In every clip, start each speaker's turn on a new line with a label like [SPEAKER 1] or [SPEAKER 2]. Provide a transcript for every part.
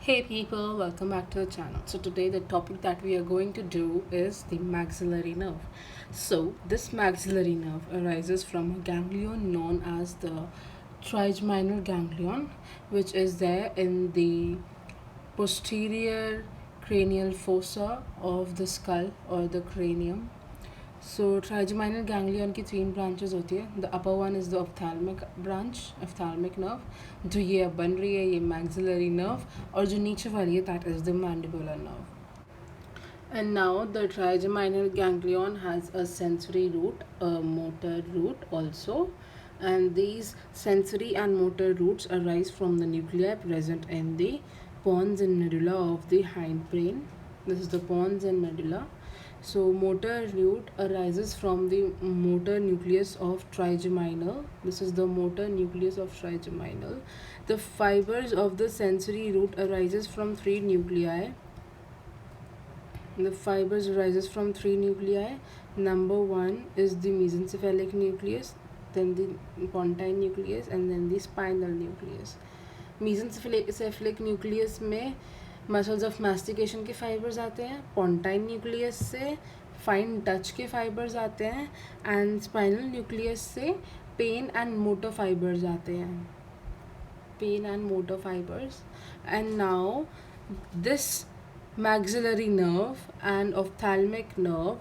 [SPEAKER 1] Hey people, welcome back to the channel. So today the topic that we are going to do is the maxillary nerve. So this maxillary nerve arises from a ganglion known as the trigeminal ganglion, which is there in the posterior cranial fossa of the skull or the cranium. So trigeminal ganglion की तीन branches होती है. The upper one is the ophthalmic branch, ophthalmic nerve. जो ये अब बन रही है ये मैक्सिलरी नर्व, और जो नीचे वाली है that is the mandibular nerve. And now the trigeminal ganglion has a sensory root, a motor root also, and these sensory and motor roots arise from the nuclei present in the pons and medulla of the hindbrain. This is the pons and medulla. So motor root arises from the motor nucleus of trigeminal. This is the motor nucleus of trigeminal. The fibers of the sensory root arises from three nuclei. The fibers arises from three nuclei. Number one is the mesencephalic nucleus, then the pontine nucleus, and then the spinal nucleus. mesencephalic nucleus में muscles of mastication के fibres आते हैं. Pontine nucleus से fine touch के fibres आते हैं, and spinal nucleus से pain and motor fibres आते हैं. Pain and motor fibres. And now this maxillary nerve and ophthalmic nerve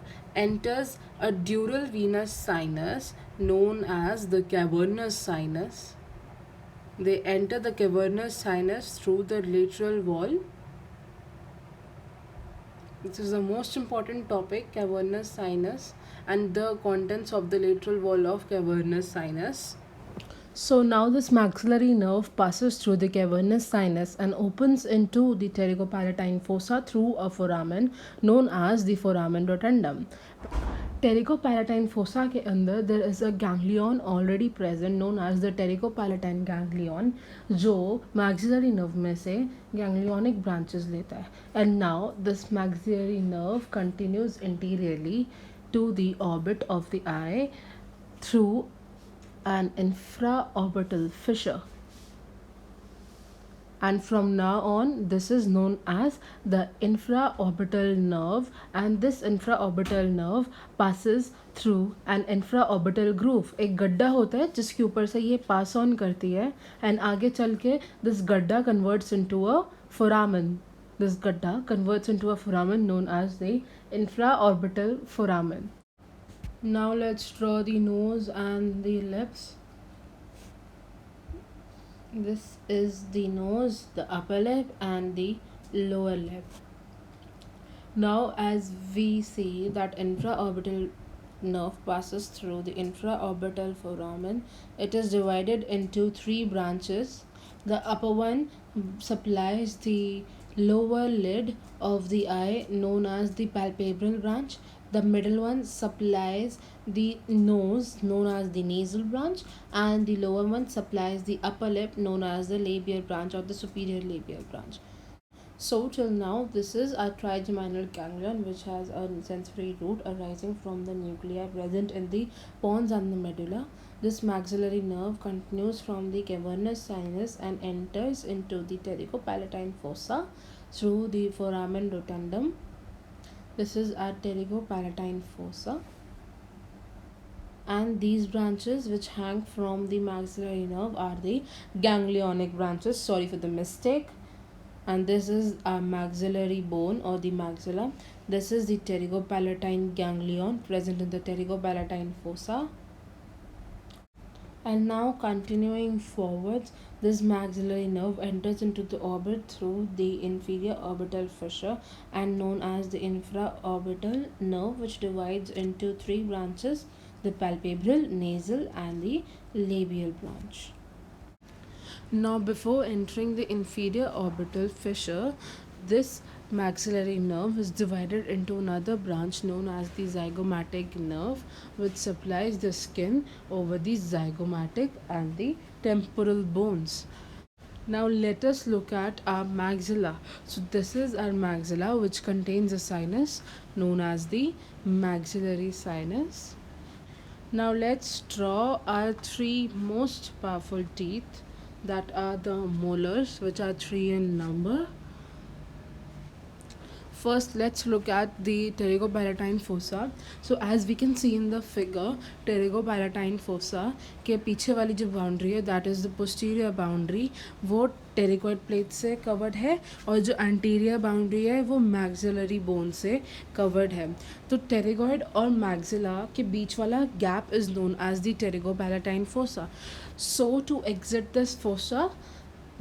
[SPEAKER 1] enters a dural venous sinus known as the cavernous sinus. They enter the cavernous sinus through the lateral wall. This is the most important topic, cavernous sinus and the contents of the lateral wall of cavernous sinus. So now this maxillary nerve passes through the cavernous sinus and opens into the pterygopalatine fossa through a foramen known as the foramen rotundum. Pterygopalatine fossa के अंदर there is a ganglion already present known as the pterygopalatine ganglion, जो maxillary nerve में से ganglionic branches लेता है. And now this maxillary nerve continues interiorly to the orbit of the eye through an infraorbital fissure, and from now on this is known as the infraorbital nerve, and this infraorbital nerve passes through an infraorbital groove. एक गड्ढा होता है जिसके ऊपर से ये pass on करती है, एंड आगे चल के दिस गड्ढा converts into a foramen. This gadda converts into a foramen known as the infraorbital foramen. Now let's draw the nose and the lips. This is the nose, the upper lip, and the lower lip. Now, as we see that infraorbital nerve passes through the infraorbital foramen, it is divided into three branches. The upper one supplies the lower lid of the eye known as the palpebral branch. The middle one supplies the nose known as the nasal branch, and the lower one supplies the upper lip known as the labial branch or the superior labial branch. So till now this is a trigeminal ganglion which has a sensory root arising from the nuclei present in the pons and the medulla. This maxillary nerve continues from the cavernous sinus and enters into the pterygopalatine fossa through the foramen rotundum. This is our pterygopalatine fossa, and these branches which hang from the maxillary nerve are the ganglionic branches. Sorry for the mistake. And this is a maxillary bone or the maxilla. This is the pterygopalatine ganglion present in the pterygopalatine fossa. And now continuing forwards, this maxillary nerve enters into the orbit through the inferior orbital fissure and known as the infraorbital nerve, which divides into three branches: the palpebral, nasal, and the labial branch. Now, before entering the inferior orbital fissure, this maxillary nerve is divided into another branch known as the zygomatic nerve, which supplies the skin over the zygomatic and the temporal bones. Now let us look at our maxilla. So this is our maxilla, which contains a sinus known as the maxillary sinus. Now let's draw our three most powerful teeth, that are the molars, which are three in number. First, let's look at the pterygopalatine fossa. So, as we can see in the figure, pterygopalatine fossa के पीछे वाली जो boundary है that is the posterior boundary, वो टेरिकॉइड plate से covered है और जो एंटीरियर बाउंड्री है वो मैक्सिलरी बोन से कवर्ड है. तो टेरिगॉइड और मैक्सिला के बीच वाला gap is known as the pterygopalatine fossa. So to exit this fossa,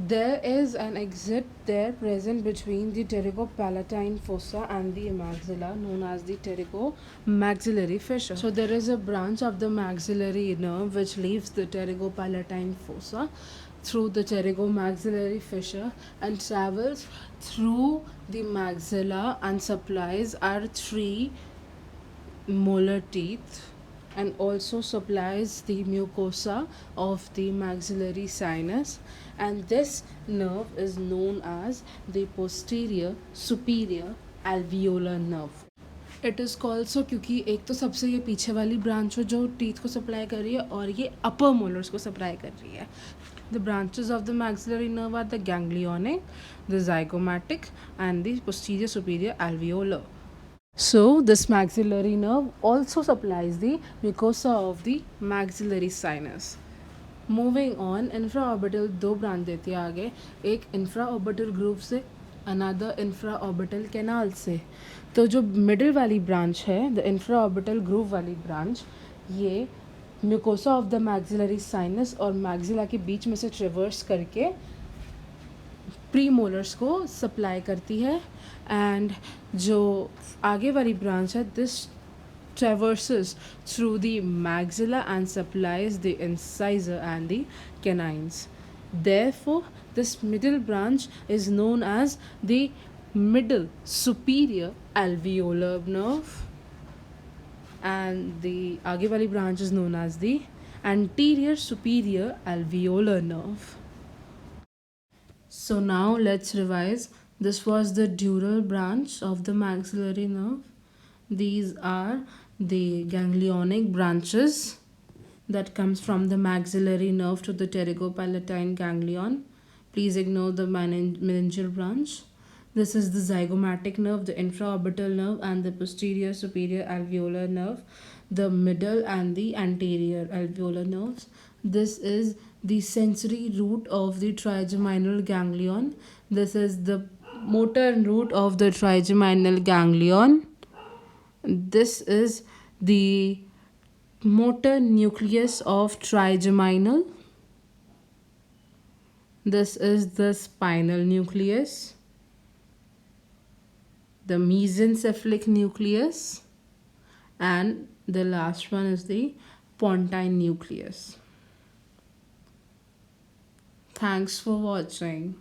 [SPEAKER 1] there is an exit there present between the pterygopalatine fossa and the maxilla known as the pterygomaxillary fissure. So there is a branch of the maxillary nerve which leaves the pterygopalatine fossa through the pterygomaxillary fissure and travels through the maxilla and supplies our three molar teeth and also supplies the mucosa of the maxillary sinus, and this nerve is known as the posterior superior alveolar nerve. It is called सो क्योंकि एक तो सबसे ये पीछे वाली branch है जो teeth को सप्लाई कर रही है और ये अपर मोलर्स को सप्लाई कर रही है. The branches of the maxillary nerve are the ganglionic, the zygomatic and the posterior superior alveolar. So this maxillary nerve also supplies the mucosa of the maxillary sinus. Moving on, infraorbital दो branch देती है आगे, एक infraorbital groove से, another infraorbital canal से. तो जो middle वाली ब्रांच है, द infraorbital groove वाली ब्रांच, ये mucosa of the maxillary sinus और मैक्सिला के बीच में से ट्रेवर्स करके प्री मोलर्स को सप्लाई करती है. एंड जो आगे वाली ब्रांच है, this traverses through the maxilla and supplies the incisor and the canines. Therefore, this middle branch is known as the middle superior alveolar nerve, and the आगे वाली branch is known as the anterior superior alveolar nerve. So now let's revise. This was the dural branch of the maxillary nerve. These are the ganglionic branches that comes from the maxillary nerve to the pterygopalatine ganglion. Please ignore the meningeal branch. This is the zygomatic nerve, the infraorbital nerve, and the posterior superior alveolar nerve, the middle and the anterior alveolar nerves. This is the sensory root of the trigeminal ganglion. This is the motor root of the trigeminal ganglion. This is the motor nucleus of trigeminal. This is the spinal nucleus, the mesencephalic nucleus, and the last one is the pontine nucleus. Thanks for watching.